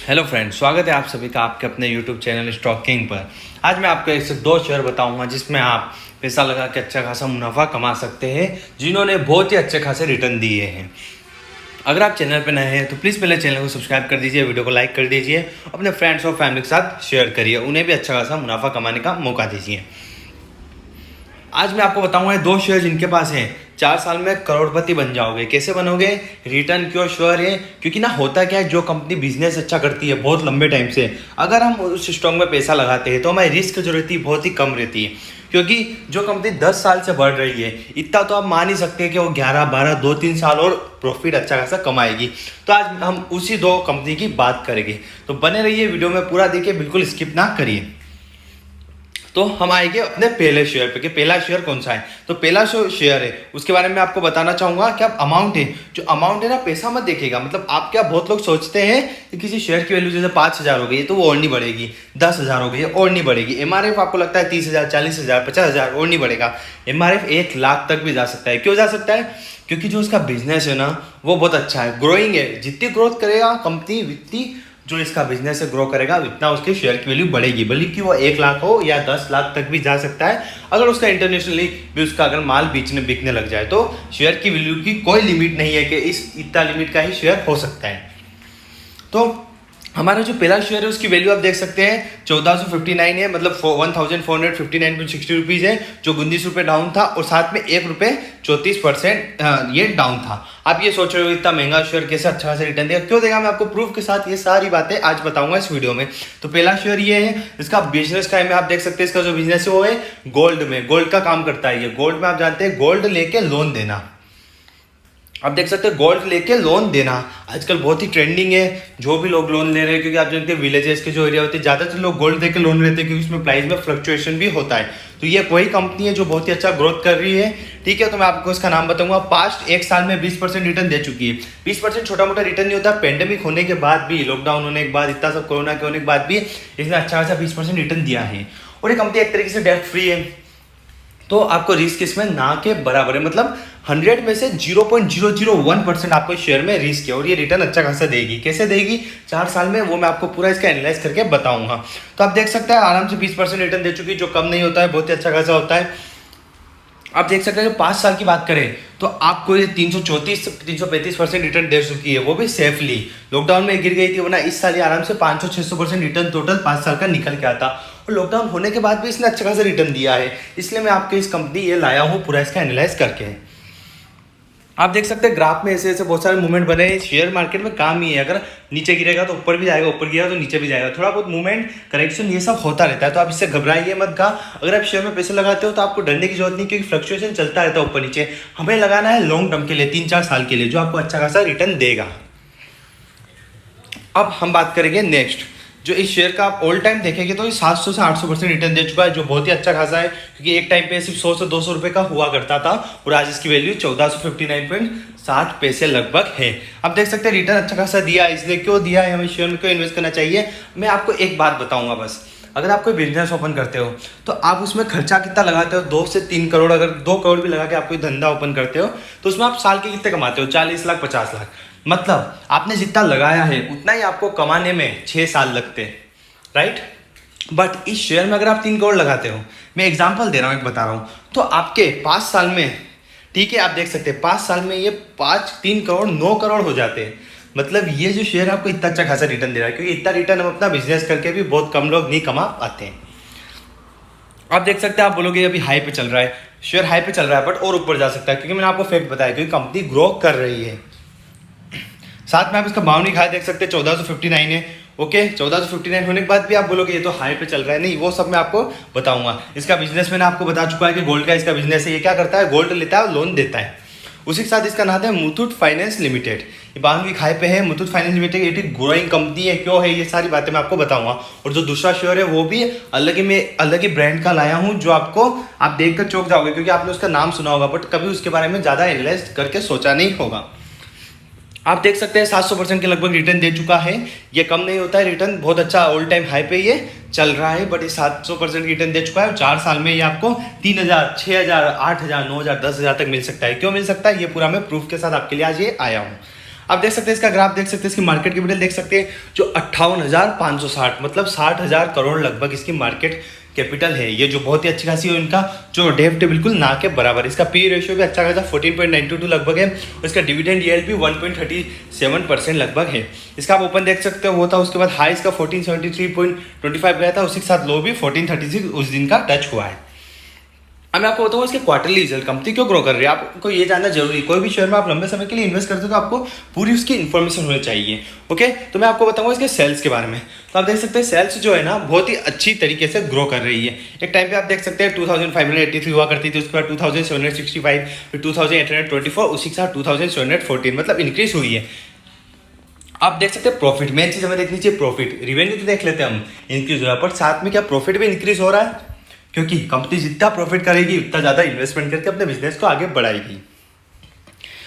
Hello friends, स्वागत है आप सभी का आपके अपने यूट्यूब चैनल स्टॉक किंग पर। आज मैं आपको ऐसे दो शेयर बताऊंगा जिसमें आप पैसा लगा के अच्छा खासा मुनाफा कमा सकते हैं, जिन्होंने बहुत ही अच्छे खासे रिटर्न दिए हैं। अगर आप चैनल पर नए हैं तो प्लीज़ पहले चैनल को सब्सक्राइब कर दीजिए, वीडियो को लाइक कर दीजिए, अपने फ्रेंड्स और फैमिली के साथ शेयर करिए, उन्हें भी अच्छा खासा मुनाफा कमाने का मौका दीजिए। आज मैं आपको बताऊंगा दो शेयर जिनके पास हैं, 4 साल में करोड़पति बन जाओगे। कैसे बनोगे? रिटर्न क्यों श्योर है? क्योंकि ना होता क्या है, जो कंपनी बिजनेस अच्छा करती है बहुत लंबे टाइम से, अगर हम उस स्टॉक में पैसा लगाते हैं तो हमारी रिस्क जो रहती है बहुत ही कम रहती है। क्योंकि जो कंपनी 10 साल से बढ़ रही है, इतना तो आप मान ही सकते हैं कि वो 11, 12, 2-3 साल और प्रॉफिट अच्छा खासा कमाएगी। तो आज हम उसी दो कंपनी की बात करेंगे, तो बने रहिए, वीडियो में पूरा देखिए, बिल्कुल स्किप ना करिए। तो हम आएंगे अपने पहले शेयर पे कि पहला शेयर कौन सा है। तो पहला जो शेयर है उसके बारे में आपको बताना चाहूंगा कि आप अमाउंट है, जो अमाउंट है ना, पैसा मत देखिएगा। मतलब आप क्या, बहुत लोग सोचते हैं कि किसी शेयर की वैल्यू जैसे 5,000 हो गई तो वो और नहीं बढ़ेगी, 10,000 हो गई और नहीं बढ़ेगी। एमआरएफ आपको लगता है 30,000, 40,000, 50,000 और नहीं बढ़ेगा। एमआरएफ 1 लाख तक भी जा सकता है। क्यों जा सकता है? क्योंकि जो उसका बिजनेस है ना वो बहुत अच्छा है, ग्रोइंग है। जितनी ग्रोथ करेगा कंपनी, उतनी जो इसका बिजनेस है ग्रो करेगा, उतना उसके शेयर की वैल्यू बढ़ेगी। भले कि वो 1 लाख हो या 10 लाख तक भी जा सकता है। अगर उसका इंटरनेशनली भी उसका अगर माल बिकने लग जाए तो शेयर की वैल्यू की कोई लिमिट नहीं है कि इतना लिमिट का ही शेयर हो सकता है। तो हमारा जो पहला शेयर है उसकी वैल्यू आप देख सकते हैं 1459 है, मतलब 1459.60 रुपीज़ है, जो 19 रुपये डाउन था और साथ में 1 रुपये 34% ये डाउन था। आप ये सोच रहे हो इतना महंगा शेयर कैसे अच्छा खासा रिटर्न देगा? क्यों देगा? मैं आपको प्रूफ के साथ ये सारी बातें आज बताऊंगा इस वीडियो में। तो पहला शेयर ये है, इसका बिजनेस का है, आप देख सकते हैं इसका जो बिजनेस है वो है गोल्ड में, गोल्ड का काम करता है ये। गोल्ड में आप जानते हैं गोल्ड लेके लोन देना, आप देख सकते हैं गोल्ड लेके लोन देना आजकल बहुत ही ट्रेंडिंग है। जो भी लोग लोन ले रहे हैं, क्योंकि आप जानते हैं विलेजेस के जो एरिया होते हैं ज़्यादातर लोग गोल्ड देके लोन लेते हैं, क्योंकि उसमें प्राइस में फ्लक्चुएशन भी होता है। तो ये वही कंपनी है जो बहुत ही अच्छा ग्रोथ कर रही है। ठीक है, तो मैं आपको इसका नाम बताऊंगा। पास्ट 1 साल में 20% रिटर्न दे चुकी है। 20% छोटा मोटा रिटर्न नहीं होता। पेंडेमिक होने के बाद भी, लॉकडाउन होने के बाद, इतना सब कोरोना के होने के बाद भी इसने अच्छा खासा 20% रिटर्न दिया है। और ये कंपनी एक तरीके से डेट फ्री है, तो आपको रिस्क इसमें ना के बराबर है। मतलब 100 में से 0.001% आपको शेयर में रिस्क है और ये रिटर्न अच्छा खासा देगी। कैसे देगी 4 साल में, वो मैं आपको पूरा इसका एनालाइज करके बताऊंगा। तो आप देख सकते हैं आराम से 20% रिटर्न दे चुकी है, जो कम नहीं होता है, बहुत ही अच्छा खासा होता है। आप देख सकते हैं 5 साल की बात करें तो आपको ये 334-335% रिटर्न दे चुकी है, वो भी सेफली। लॉकडाउन में गिर गई थी, वरना इस साल ये आराम से 500-600% रिटर्न टोटल 5 साल का निकल के आता। और लॉकडाउन होने के बाद भी इसने अच्छा खासा रिटर्न दिया है, इसलिए मैं आपके इस कंपनी ये लाया हूँ पूरा इसका एनालाइज करके। आप देख सकते हैं ग्राफ में ऐसे ऐसे बहुत सारे मूवमेंट बने हैं। शेयर मार्केट में काम ही है, अगर नीचे गिरेगा तो ऊपर भी जाएगा, ऊपर गिरेगा तो नीचे भी जाएगा, थोड़ा बहुत मूवमेंट, करेक्शन, ये सब होता रहता है। तो आप इससे घबराइए मत का। अगर आप शेयर में पैसे लगाते हो तो आपको डरने की जरूरत नहीं, क्योंकि फ्लक्चुएशन चलता रहता है ऊपर नीचे। हमें लगाना है लॉन्ग टर्म के लिए, 3-4 साल के लिए, जो आपको अच्छा खासा रिटर्न देगा। अब हम बात करेंगे नेक्स्ट, जो इस शेयर का आप ऑल टाइम देखेंगे तो ये 700 से 800% रिटर्न दे चुका है, जो बहुत ही अच्छा खासा है। क्योंकि एक टाइम पे सिर्फ 100 से 200 रुपये का हुआ करता था और आज इसकी वैल्यू 1459.60 लगभग है। आप देख सकते हैं रिटर्न अच्छा खासा दिया है। इसलिए क्यों दिया है, हमें शेयर में क्यों इन्वेस्ट करना चाहिए, मैं आपको एक बात बताऊंगा बस। अगर आप कोई बिजनेस ओपन करते हो तो आप उसमें खर्चा कितना लगाते हो? 2 से 3 करोड़। अगर 2 करोड़ भी लगा के आप कोई धंधा ओपन करते हो तो उसमें आप साल के कितने कमाते हो? 40 लाख, 50 लाख। मतलब आपने जितना लगाया है उतना ही आपको कमाने में 6 साल लगते हैं, राइट? बट इस शेयर में अगर आप 3 करोड़ लगाते हो, मैं एग्जांपल दे रहा हूँ, एक बता रहा हूँ, तो आपके 5 साल में, ठीक है, आप देख सकते हैं 5 साल में ये 3 करोड़ 9 करोड़ हो जाते हैं। मतलब ये जो शेयर आपको इतना अच्छा खासा रिटर्न दे रहा है, क्योंकि इतना रिटर्न हम अपना बिजनेस करके भी बहुत कम लोग नहीं कमा पाते हैं। आप देख सकते हैं, आप बोलोगे अभी हाई पे चल रहा है, शेयर हाई पे चल रहा है, बट और ऊपर जा सकता है, क्योंकि मैंने आपको फैक्ट बताया, क्योंकि कंपनी ग्रो कर रही है। साथ में आप इसका बाउंड्री हाई देख सकते हैं 1459 है। ओके, 1459 होने के बाद भी आप बोलोगे ये तो हाई पे चल रहा है, नहीं, वो सब मैं आपको बताऊंगा। इसका बिजनेस मैंने आपको बता चुका है कि गोल्ड का इसका बिजनेस है। ये क्या करता है? गोल्ड लेता है और लोन देता है। उसी के साथ इसका नाम है मुथूट फाइनेंस लिमिटेड। ये बाउंड्री हाई पे है, मुथूट फाइनेंस लिमिटेड। ये एक ग्रोइंग कंपनी है, क्यों है, ये सारी बातें मैं आपको बताऊंगा। और जो दूसरा शेयर है वो भी अलग ही ब्रांड का लाया हूँ, जो आपको आप देख कर चौंक जाओगे, क्योंकि आपने उसका नाम सुना होगा बट कभी उसके बारे में ज़्यादा एनालाइज करके सोचा नहीं होगा। आप देख सकते हैं 700% के लगभग रिटर्न दे चुका है। ये कम नहीं होता है, रिटर्न बहुत अच्छा ऑल टाइम हाई पे ये चल रहा है, बट ये 700% रिटर्न दे चुका है। और 4 साल में ये आपको 3,000, 6,000, 8,000, 9,000, 10,000 तक मिल सकता है। क्यों मिल सकता है, ये पूरा मैं प्रूफ के साथ आपके लिए आज ये आया हूँ। आप देख सकते हैं इसका ग्राफ, देख सकते हैं इसकी मार्केट कैपिटल देख सकते हैं जो 58,560 मतलब 60,000 करोड़ लगभग इसकी मार्केट कैपिटल है। ये जो बहुत ही अच्छी खासी है, इनका जो डेप्ट है बिल्कुल ना के बराबर, इसका पी रेशियो भी अच्छा खासा 14.92 लगभग है, और इसका डिविडेंड यील्ड भी 1.37% लगभग है। इसका आप ओपन देख सकते हो वो था, उसके बाद हाई इसका 1473.25 गया था, उसी के साथ लो भी 1436 उस दिन का टच हुआ है। अब मैं आपको बताऊँ इसके क्वार्टरली रिजल्ट, कंपनी क्यों ग्रो कर रही है आपको ये जानना जरूरी। कोई भी शेयर में आप लंबे समय के लिए इन्वेस्ट करते हो तो आपको पूरी उसकी इन्फॉर्मेशन होनी चाहिए। ओके, तो मैं आपको बताऊंगा इसके सेल्स के बारे में। तो आप देख सकते हैं सेल्स जो है ना बहुत ही अच्छी तरीके से ग्रो कर रही है। एक टाइम पे आप देख सकते हैं 2583 हुआ करती थी, उसके बाद 2765, फिर 2824, उसी के साथ 2714 मतलब इंक्रीज हुई है। आप देख सकते हैं प्रॉफिट, मेन चीज हमें देखनी चाहिए प्रॉफिट। रिवेन्यू तो देख लेते हैं हम इंक्रीज हो रहा है, पर साथ में क्या प्रॉफिट भी इंक्रीज हो रहा है, क्योंकि कंपनी जितना प्रॉफिट करेगी उतना ज़्यादा इन्वेस्टमेंट करके अपने बिजनेस को आगे बढ़ाएगी।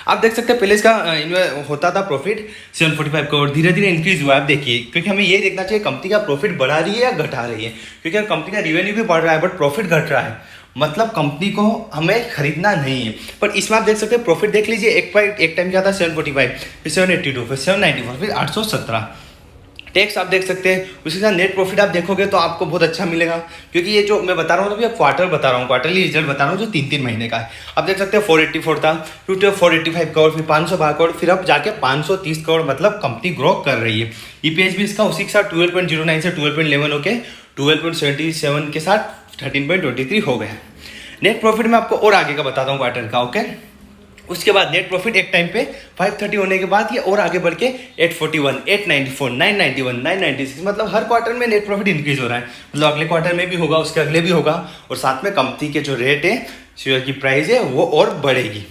आप देख सकते हैं पहले इसका होता था प्रॉफिट 745 करोड़, धीरे धीरे इंक्रीज हुआ है। आप देखिए, क्योंकि हमें ये देखना चाहिए कंपनी का प्रॉफिट बढ़ा रही है या घटा रही है, क्योंकि कंपनी का रिवेन्यू भी बढ़ रहा है बट प्रॉफिट घट रहा है, मतलब कंपनी को हमें खरीदना नहीं है। पर इसमें आप देख सकते हैं प्रॉफिट देख लीजिए, एक टाइम क्या था 745, फिर 782, फिर 794, फिर 817। टैक्स आप देख सकते हैं, उसके साथ नेट प्रॉफिट आप देखोगे तो आपको बहुत अच्छा मिलेगा, क्योंकि ये जो मैं बता रहा हूँ अभी क्वार्टर बता रहा हूँ, क्वार्टरली रिजल्ट बता रहा हूँ जो 3-3 महीने का है। आप देख सकते हैं 484 था, फिर 485 करोड़, फिर 512 करोड़, फिर अब जाके 530 करोड़, मतलब कंपनी ग्रो कर रही है। ईपीएस भी इसका उसी के साथ 12.09 से 12.11 होके 12.77 के साथ 13.23 हो गया। नेट प्रॉफिट में आपको और आगे का बताता हूँ क्वार्टर का। ओके, उसके बाद नेट प्रॉफिट एक टाइम पे 530 होने के बाद ये और आगे बढ़ के 841, 894, 991, 996, मतलब हर क्वार्टर में नेट प्रॉफिट इंक्रीज हो रहा है। मतलब अगले क्वार्टर में भी होगा, उसके अगले भी होगा, और साथ में कंपनी के जो रेट है, शेयर की प्राइस है वो और बढ़ेगी।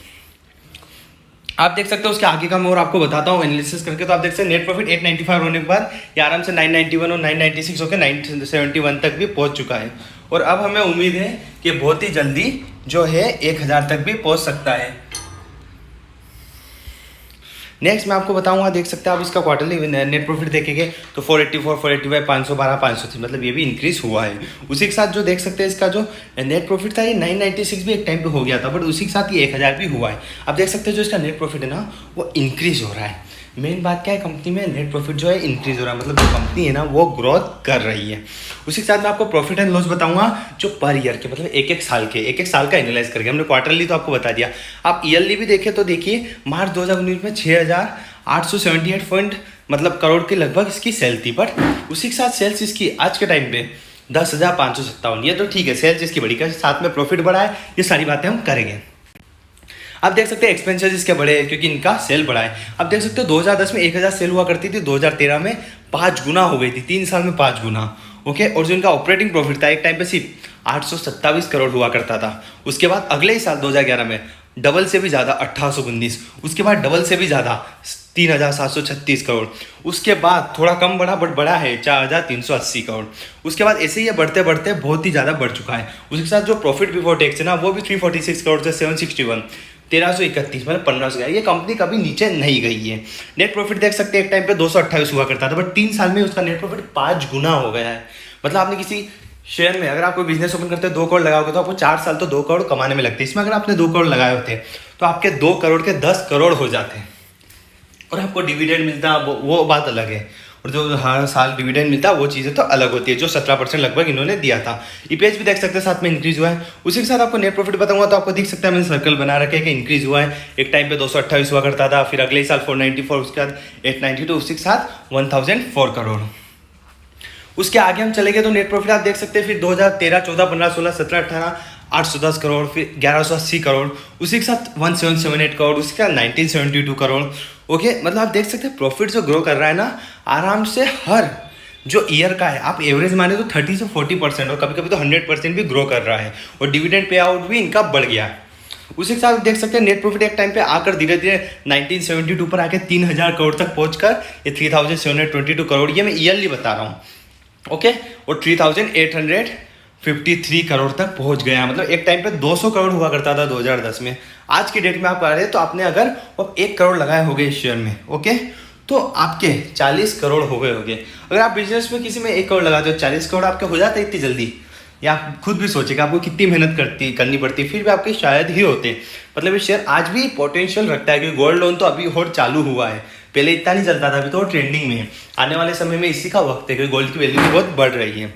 आप देख सकते हो उसके आगे का मैं और आपको बताता हूँ एनालिसिस करके। तो आप देख सकते हैं नेट प्रॉफिट 895 होने के बाद ये आराम से 991 और 996 होकर 971 तक भी पहुँच चुका है, और अब हमें उम्मीद है कि बहुत ही जल्दी जो है 1000 तक भी पहुँच सकता है। नेक्स्ट मैं आपको बताऊंगा, देख सकते हैं आप इसका क्वार्टरली नेट प्रॉफिट देखेंगे तो 484, 485, 512, 503, मतलब ये भी इंक्रीज हुआ है। उसी के साथ जो देख सकते हैं इसका जो नेट प्रॉफिट था ये 996 भी एक टाइम पे हो गया था, बट उसी के साथ ये 1000 भी हुआ है। आप देख सकते हैं जो इसका नेट प्रॉफिट है ना वो इंक्रीज हो रहा है। मेन बात क्या है, कंपनी में नेट प्रॉफिट जो है इंक्रीज हो रहा है, मतलब जो कंपनी है ना वो ग्रोथ कर रही है। उसी के साथ मैं आपको प्रॉफिट एंड लॉस बताऊंगा जो पर ईयर के, मतलब एक एक साल का एनालाइज करके। हमने क्वार्टरली तो आपको बता दिया, आप ईयरली भी देखें तो देखिए मार्च 2019 में 6,878 मतलब करोड़ के लगभग इसकी सेल थी, बट उसी के साथ सेल्स इसकी आज के टाइम पे 10,557। ये तो ठीक है, सेल्स इसकी बड़ी का साथ में प्रॉफिट बढ़ा है, ये सारी बातें हम करेंगे। आप देख सकते हैं एक्सपेंसेस इसके बड़े हैं क्योंकि इनका सेल बढ़ा है। आप देख सकते हो 2010 में 1000 सेल हुआ करती थी, 2013 में 5 गुना हो गई थी, 3 साल में 5 गुना। ओके, और जो इनका ऑपरेटिंग प्रॉफिट था एक टाइम पे सिर्फ 827 करोड़ हुआ करता था। उसके बाद अगले ही साल 2011 में डबल से भी ज़्यादा 1819, उसके बाद डबल से भी ज़्यादा 3736 करोड़, उसके बाद थोड़ा कम बढ़ा बट बढ़ा है 4380 करोड़। उसके बाद ऐसे ही ये बढ़ते बढ़ते बहुत ही ज़्यादा बढ़ चुका है। उसके साथ जो प्रॉफिट बिफोर टैक्स है ना वो भी 346 करोड़ से 761, 1331, मतलब 1500 गया। ये कंपनी कभी नीचे नहीं गई है। नेट प्रॉफिट देख सकते हैं एक टाइम पे 228 हुआ करता था, बट 3 साल में उसका नेट प्रॉफिट 5 गुना हो गया है। मतलब आपने किसी शेयर में अगर आप कोई बिजनेस ओपन करते हैं 2 करोड़ लगाओगे तो आपको 4 साल तो 2 करोड़ कमाने में लगते हैं। इसमें अगर आपने 2 करोड़ लगाए होते तो आपके 2 करोड़ के 10 करोड़ हो जाते हैं, और आपको डिविडेंड मिलता वो बात अलग है, और जो हर साल डिविडेंड मिलता है वो चीज़ें तो अलग होती है, जो 17% लगभग इन्होंने दिया था। ईपीएस भी देख सकते हैं साथ में इंक्रीज हुआ है। उसी के साथ आपको नेट प्रॉफिट बताऊंगा तो आपको दिख सकता है, मैंने सर्कल बना रखे कि इंक्रीज हुआ है। एक टाइम पे 228 हुआ करता था, फिर अगले साल 494, उसके बाद 892, उसी के साथ 1004 करोड़। उसके आगे हम चले गए तो नेट प्रॉफिट आप देख सकते हैं फिर 2013, 14, 15, 16, 17, 18 810 करोड़, फिर 1180 करोड़, उसी के साथ 1778 करोड़, उसके बाद 1972 करोड़। ओके, मतलब आप देख सकते हैं प्रॉफिट जो ग्रो कर रहा है ना आराम से हर जो ईयर का है, आप एवरेज माने तो 30 से 40% और कभी कभी तो 100% भी ग्रो कर रहा है, और डिविडेंड पे आउट भी इनका बढ़ गया है। उसी के साथ देख सकते हैं नेट प्रॉफिट एक टाइम पे आकर धीरे धीरे 1972 पर आके 3000 करोड़ तक पहुंचकर ये 3722 करोड़, ये मैं ईयरली बता रहा हूँ। ओके, और 3853 करोड़ तक पहुंच गया। मतलब एक टाइम पे 200 करोड़ हुआ करता था 2010 में। आज की डेट में आप आ रहे हैं तो आपने अगर 1 करोड़ लगाए होंगे इस शेयर में, ओके, तो आपके 40 करोड़ हो गए होंगे। अगर आप बिजनेस में किसी में 1 करोड़ लगाते हो 40 करोड़ आपके हो जाते इतनी जल्दी, या आप खुद भी सोचेगा आपको कितनी मेहनत करनी पड़ती, फिर भी आपके शायद ही होते। मतलब ये शेयर आज भी पोटेंशियल रखता है, क्योंकि गोल्ड लोन तो अभी और चालू हुआ है, पहले इतना नहीं चलता था, अभी तो ट्रेंडिंग में है। आने वाले समय में इसी का वक्त है क्योंकि गोल्ड की वैल्यू भी बहुत बढ़ रही है।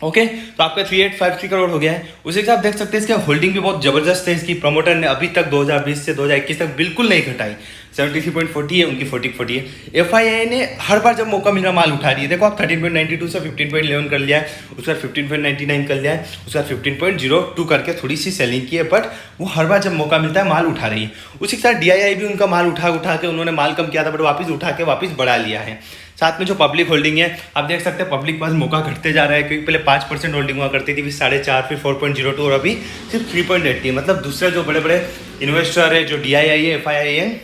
ओके तो आपका 3853 करोड़ हो गया है। उसी के साथ देख सकते हैं इसका होल्डिंग भी बहुत जबरदस्त है। इसकी प्रमोटर ने अभी तक 2020 से 2021 तक बिल्कुल नहीं घटाई, 73.40 है उनकी, 40 है। एफआईआई ने हर बार जब मौका मिल रहा माल उठा रही है। देखो आप 13.92 से 15.11 कर लिया है, उसके बाद 15.99 कर लिया है, उसके बाद 15.02 करके थोड़ी सी सेलिंग की है, बट वो हर बार जब मौका मिलता है माल उठा रही है। उसी के साथ डीआईआई भी उनका माल उठा के उन्होंने माल कम किया था, बट वापस उठा के वापस बढ़ा लिया है। साथ में जो पब्लिक होल्डिंग है आप देख सकते हैं, पब्लिक पास मौका घटते जा रहा है क्योंकि पहले 5% होल्डिंग हुआ करती थी, फिर 4.5, फिर 4.02 और अभी सिर्फ 3.80। मतलब दूसरे जो बड़े बड़े इन्वेस्टर है, जो डीआईआई है, एफआईआई है,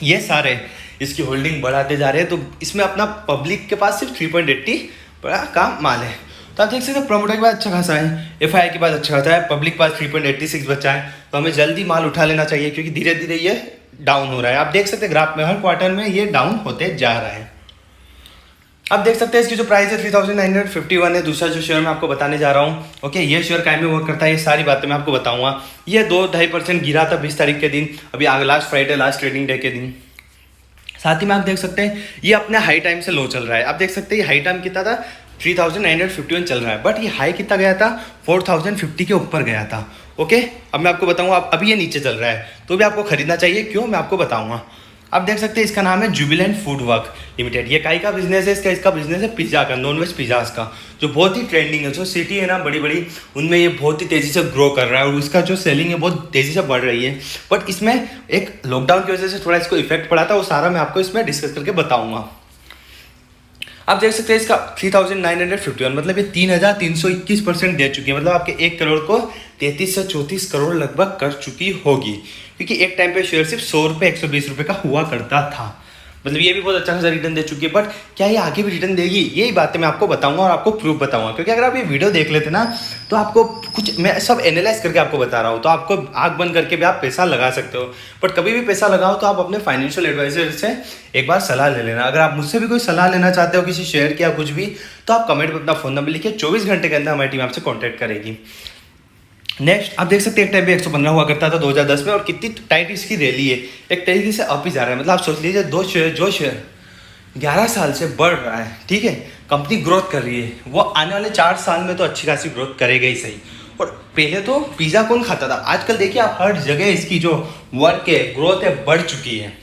ये सारे इसकी होल्डिंग बढ़ाते जा रहे हैं। तो इसमें अपना पब्लिक के पास सिर्फ 3.80 बड़ा का माल है। तो आप देख सकते हैं प्रमोटर के पास अच्छा खासा है, एफआईआई के पास अच्छा खासा है, पब्लिक के पास 3.86 बचा है। तो हमें जल्दी माल उठा लेना चाहिए क्योंकि धीरे धीरे ये डाउन हो रहा है। आप देख सकते हैं ग्राफ में हर क्वार्टर में ये डाउन होते जा रहा है। आप देख सकते हैं इसकी जो प्राइस है 3951 है। दूसरा जो शेयर मैं आपको बताने जा रहा हूँ, ओके, ये शेयर काय में वर्क करता है, ये सारी बातें मैं आपको बताऊंगा। ये 2-2.5% गिरा था 20 तारीख के दिन, अभी आगे last Friday, last trading day के दिन। साथ ही में आप देख सकते हैं ये अपने हाई टाइम से लो चल रहा है। आप देख सकते हैं ये हाई टाइम कितना था, 3951 चल रहा है, बट ये हाई कितना गया था, 4050 के ऊपर गया था। ओके अब मैं आपको बताऊंगा, अभी ये नीचे चल रहा है तो भी आपको खरीदना चाहिए, क्यों मैं आपको बताऊंगा। आप देख सकते हैं इसका नाम है जुबिलेंट फूड वर्क लिमिटेड। ये काई का बिजनेस है, इसका बिजनेस है पिज्ज़ा का, नॉन वेज पिज्ज़ाज का, जो बहुत ही ट्रेंडिंग है। जो सिटी है ना बड़ी बड़ी, उनमें ये बहुत ही तेज़ी से ग्रो कर रहा है और उसका जो सेलिंग है बहुत तेज़ी से बढ़ रही है। बट इसमें एक लॉकडाउन की वजह से थोड़ा इसको इफेक्ट पड़ा था, वो सारा मैं आपको इसमें डिस्कस करके बताऊँगा। आप देख सकते हैं इसका 3951, मतलब ये 3321% दे चुकी है। मतलब आपके 1 करोड़ को 33 से 34 करोड़ लगभग कर चुकी होगी, क्योंकि एक टाइम पे शेयर सिर्फ 100 रुपये 120 रुपये का हुआ करता था। मतलब ये भी बहुत अच्छा खासा रिटर्न दे चुकी है, बट क्या ये आगे भी रिटर्न देगी, यही बातें मैं आपको बताऊंगा और आपको प्रूफ बताऊंगा। क्योंकि अगर आप ये वीडियो देख लेते ना तो आपको कुछ, मैं सब एनालाइज करके आपको बता रहा हूँ, तो आपको आंख बंद करके भी आप पैसा लगा सकते हो। बट कभी भी पैसा लगाओ तो आप अपने फाइनेंशियल एडवाइजर से एक बार सलाह ले लेना। अगर आप मुझसे भी कोई सलाह लेना चाहते हो किसी शेयर की या कुछ भी, तो आप कमेंट में अपना फ़ोन नंबर लिखिए, 24 घंटे के अंदर हमारी टीम आपसे कॉन्टैक्ट करेगी। नेक्स्ट आप देख सकते हैं एक टाइम पे 115 हुआ करता था 2010 में, और कितनी टाइट इसकी रैली है, एक तरीके से अप ही जा रहा है। मतलब आप सोच लीजिए जो शेयर 11 साल से बढ़ रहा है, ठीक है, कंपनी ग्रोथ कर रही है, वो आने वाले 4 साल में तो अच्छी खासी ग्रोथ करेगा ही सही। और पहले तो पिज़्ज़ा कौन खाता था, आजकल देखिए आप हर जगह इसकी जो वर्क है, ग्रोथ है, बढ़ चुकी है।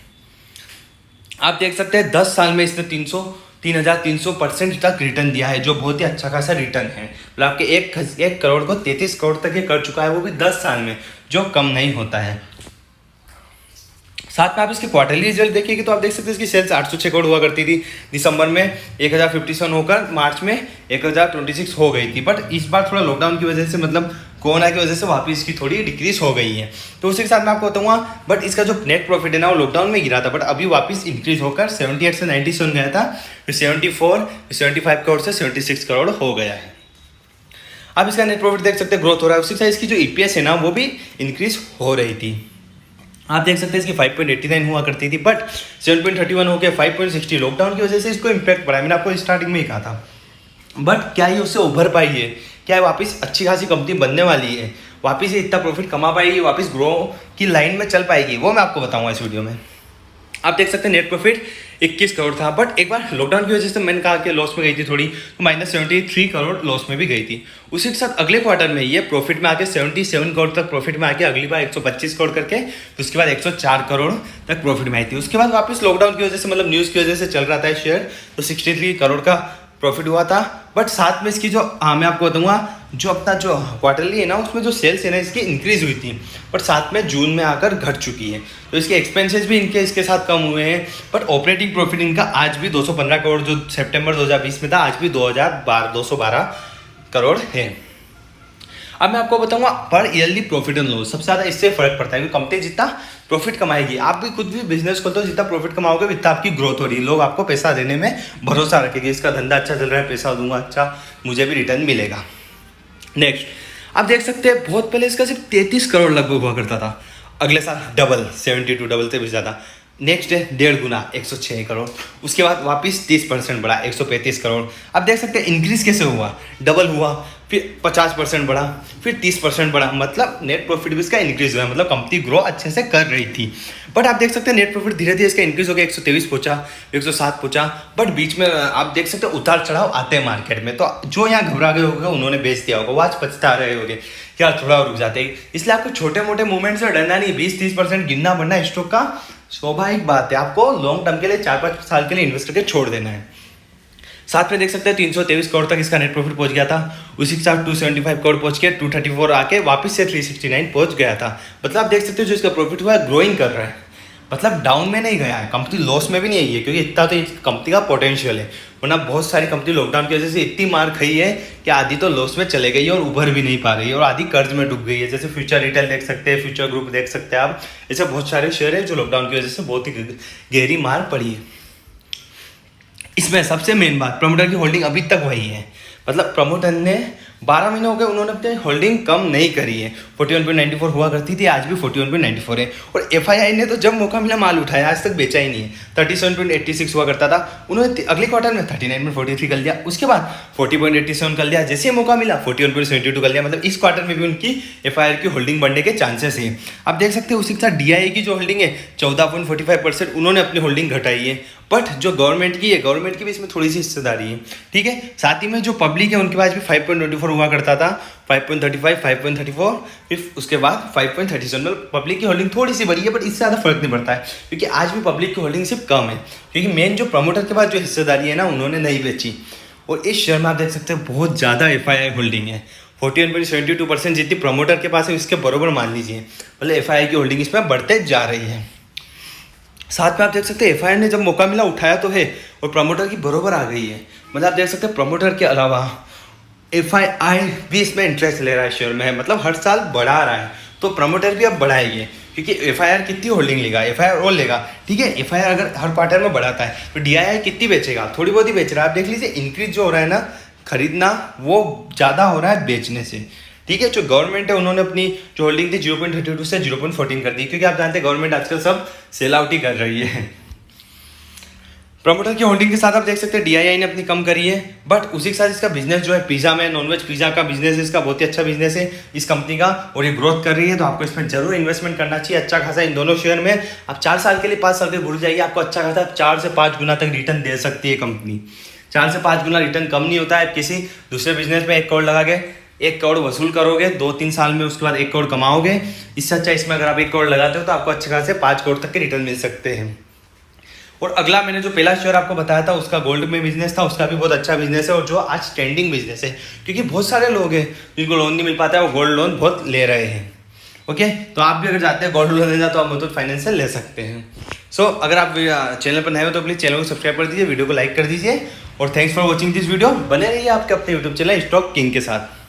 आप देख सकते हैं 10 साल में इसने 3300% तक रिटर्न दिया है, जो बहुत ही अच्छा खासा रिटर्न है। मतलब आपके 1 करोड़ को 33 करोड़ तक ये कर चुका है, वो भी 10 साल में, जो कम नहीं होता है। साथ में आप इसके क्वार्टरली रिजल्ट देखिए तो आप देख सकते हैं इसकी सेल्स 806 करोड़ हुआ करती थी, दिसंबर में 1057 होकर मार्च में 1026 हो गई थी। बट इस बार थोड़ा लॉकडाउन की वजह से, मतलब कोरोना की वजह से वापस इसकी थोड़ी डिक्रीज हो गई है। तो उसी के साथ मैं आपको बताऊंगा, बट इसका जो नेट प्रॉफिट है ना वो लॉकडाउन में गिरा था, बट अभी वापस इंक्रीज होकर 78 से 97 गया था, फिर 74, 75 करोड़ से 76 करोड़ हो गया है। आप इसका नेट प्रॉफिट देख सकते हैं, ग्रोथ हो रहा है। उसी के साथ इसकी जो EPS है ना वो भी इंक्रीज हो रही थी। आप देख सकते हैं इसकी 5.89 हुआ करती थी, बट 7.31 हो गया, 5.60। लॉकडाउन की वजह से इसको इम्पैक्ट पड़ा है, मैंने आपको स्टार्टिंग में ही कहा था। बट क्या ये उससे उभर पाई है, क्या वापस अच्छी खासी कंपनी बनने वाली है, वापस ये इतना प्रॉफिट कमा पाएगी, वापस ग्रो की लाइन में चल पाएगी, वो मैं आपको बताऊंगा इस वीडियो में। आप देख सकते हैं नेट प्रॉफिट 21 करोड़ था, बट एक बार लॉकडाउन की वजह से मैंने कहा कि लॉस में गई थी थोड़ी, तो -73 करोड़ लॉस में भी गई थी। उसी के साथ अगले क्वार्टर में ये प्रॉफिट में आके 77 करोड़ तक प्रॉफिट में आके अगली बार 125 करोड़ करके, तो उसके बाद 104 करोड़ तक प्रॉफिट में आई थी। उसके बाद वापस लॉकडाउन की वजह से, मतलब न्यूज़ की वजह से चल रहा था शेयर, तो 63 करोड़ का प्रॉफिट हुआ था। बट साथ में इसकी जो मैं आपको बताऊंगा, जो अपना जो क्वार्टरली है ना उसमें जो सेल्स है ना इसकी इंक्रीज हुई थी, बट साथ में जून में आकर घट चुकी है। तो इसके एक्सपेंसेस भी इनके इसके साथ कम हुए हैं, बट ऑपरेटिंग प्रॉफिट इनका आज भी 215 करोड़ जो सितंबर 2020 में था, आज भी 212 करोड़ है। अब मैं आपको बताऊंगा पर ईयरली प्रॉफिट एंड लॉस, सबसे ज़्यादा इससे फर्क पड़ता है कि कंपनी जितना प्रॉफिट कमाएगी, आप भी खुद भी बिजनेस खोलते हो, जितना प्रॉफिट कमाओगे उतना आपकी ग्रोथ हो रही है, लोग आपको पैसा देने में भरोसा रखेंगे, इसका धंधा अच्छा चल रहा है, पैसा दूंगा अच्छा, मुझे भी रिटर्न मिलेगा। नेक्स्ट आप देख सकते हैं बहुत पहले इसका सिर्फ 33 करोड़ लगभग हुआ करता था, अगले साल डबल 72 डबल से भी ज़्यादा, नेक्स्ट है 1.5 गुना 106 करोड़, उसके बाद वापस 30% बढ़ा 135 करोड़। आप देख सकते हैं इंक्रीज कैसे हुआ, डबल हुआ, फिर 50% बढ़ा, फिर 30% बढ़ा, मतलब नेट प्रॉफिट भी इसका इंक्रीज हुआ, मतलब कंपनी ग्रो अच्छे से कर रही थी। बट आप देख सकते हैं नेट प्रॉफिट धीरे धीरे इसका इंक्रीज हो गया, 123 पहुंचा, 107 पहुंचा, बट बीच में आप देख सकते हैं उतार चढ़ाव आते हैं मार्केट में। तो जो यहाँ घबरा गए होंगे उन्होंने बेच दिया होगा, वो आज पछता रहे होंगे यार थोड़ा रुक जाते हैं। इसलिए आपको छोटे मोटे मूवमेंट से डरना नहीं, 20-30% गिनना बढ़ना स्टॉक का स्वाभाविक बात है। आपको लॉन्ग टर्म के लिए 4-5 साल के लिए इन्वेस्ट करके छोड़ देना है। साथ में देख सकते हैं 323 करोड़ तक इसका नेट प्रॉफिट पहुंच गया था, उसी के साथ 275 करोड़ पहुंच के 234 आके वापस से 369 पहुंच गया था। मतलब आप देख सकते हो जो इसका प्रॉफिट हुआ है ग्रोइंग कर रहा है, मतलब डाउन में नहीं गया है, कंपनी लॉस में भी नहीं आई है, क्योंकि इतना तो कंपनी का पोटेंशियल है। वरना बहुत सारी कंपनी लॉकडाउन की वजह से इतनी मार खाई है कि आधी तो लॉस में चले गई है और उभर भी नहीं पा रही है, और आधी कर्ज में डूब गई है। जैसे फ्यूचर रिटेल देख सकते हैं, फ्यूचर ग्रुप देख सकते हैं आप, ऐसे बहुत सारे शेयर हैं जो लॉकडाउन की वजह से बहुत ही गहरी मार पड़ी है। इसमें सबसे मेन बात, प्रमोटर की होल्डिंग अभी तक वही है, मतलब प्रमोटर ने 12 महीने हो गए उन्होंने अपनी होल्डिंग कम नहीं करी है। 41.94 हुआ करती थी, आज भी 41.94 है। और एफआईआई ने तो जब मौका मिला माल उठाया, आज तक बेचा ही नहीं है। 37.86 हुआ करता था, उन्होंने अगले क्वार्टर में 39.43 कर लिया, उसके बाद 40.87 कर लिया, जैसे मौका मिला 41.72 कर लिया। मतलब इस क्वार्टर में भी उनकी एफआईआर की होल्डिंग बढ़ने के चांसेस है। आप देख सकते हैं उसी के साथ डीआईए की जो होल्डिंग है 14.45% उन्होंने अपनी होल्डिंग घटाई है। बट जो गवर्नमेंट की है, गवर्नमेंट की भी इसमें थोड़ी सी हिस्सेदारी है, ठीक है। साथ ही में जो पब्लिक है उनके पास भी 5.24 हुआ करता था, 5.35, 5.34, फिर उसके बाद 5.37। मतलब पब्लिक की होल्डिंग थोड़ी सी बढ़ी है, बट इससे ज़्यादा फर्क नहीं पड़ता है, क्योंकि आज भी पब्लिक की होल्डिंग सिर्फ कम है, क्योंकि मेन जो प्रमोटर के पास जो हिस्सेदारी है ना उन्होंने नहीं बेची। और इस शेयर में आप देख सकते हैं बहुत ज़्यादा एफआईआई होल्डिंग है, 41.72% जितनी प्रमोटर के पास है उसके बराबर मान लीजिए। मतलब एफआईआई की होल्डिंग इसमें बढ़ते जा रही है। साथ में आप देख सकते हैं एफआईआर ने जब मौका मिला उठाया तो है, और प्रमोटर की बरोबर आ गई है। मतलब आप देख सकते हैं प्रमोटर के अलावा एफआईआई भी इसमें इंटरेस्ट ले रहा है शेयर में, मतलब हर साल बढ़ा रहा है, तो प्रमोटर भी अब बढ़ाएगी, क्योंकि एफआईआर कितनी होल्डिंग लेगा, एफआईआर और लेगा, ठीक है। एफआईआर अगर हर क्वार्टर में बढ़ाता है तो डीआईआई कितनी बेचेगा, थोड़ी बहुत ही बेच रहा है। आप देख लीजिए इंक्रीज जो हो रहा है ना खरीदना, वो ज़्यादा हो रहा है बेचने से, ठीक है। जो गवर्नमेंट है उन्होंने अपनी जो होल्डिंग थी 0.32 से 0.14 कर दी, क्योंकि आप जानते हैं गवर्नमेंट आजकल सब सेल आउट ही कर रही है। प्रमोटर की होल्डिंग के साथ आप देख सकते हैं डीआईआई ने अपनी कम करी है, बट उसी के साथ इसका बिजनेस जो है पिज़्ज़ा में, नॉनवेज पिज़्ज़ा का बिजनेस है इसका, बहुत ही अच्छा बिजनेस है इस कंपनी का, और ये ग्रोथ कर रही है। तो आपको इसमें जरूर इन्वेस्टमेंट करना चाहिए अच्छा खासा इन दोनों शेयर में। आप 4 साल के लिए 5 साल के भूल जाइए, आपको अच्छा खासा 4 से 5 गुना तक रिटर्न दे सकती है कंपनी। 4 से 5 गुना रिटर्न कम नहीं होता है। किसी दूसरे बिजनेस में 1 करोड़ लगा के 1 करोड़ वसूल करोगे 2-3 साल में, उसके बाद 1 करोड़ कमाओगे। इससे अच्छा इसमें अगर आप 1 करोड़ लगाते हो तो आपको अच्छे खासे 5 करोड़ तक के रिटर्न मिल सकते हैं। और अगला मैंने जो पहला शेयर आपको बताया था उसका गोल्ड में बिजनेस था, उसका भी बहुत अच्छा बिजनेस है, और जो आज ट्रेंडिंग बिजनेस है, क्योंकि बहुत सारे लोग हैं जिनको लोन नहीं मिल पाता है, वो गोल्ड लोन बहुत ले रहे हैं। ओके, तो आप भी अगर चाहते हैं गोल्ड लोन लेना तो आप मुथूट फाइनेंस से ले सकते हैं। सो अगर आप चैनल पर नए हो तो प्लीज़ चैनल को सब्सक्राइब कर दीजिए, वीडियो को लाइक कर दीजिए, और thanks for watching this video. बने रहिए आपके अपने यूट्यूब चैनल स्टॉक किंग के साथ।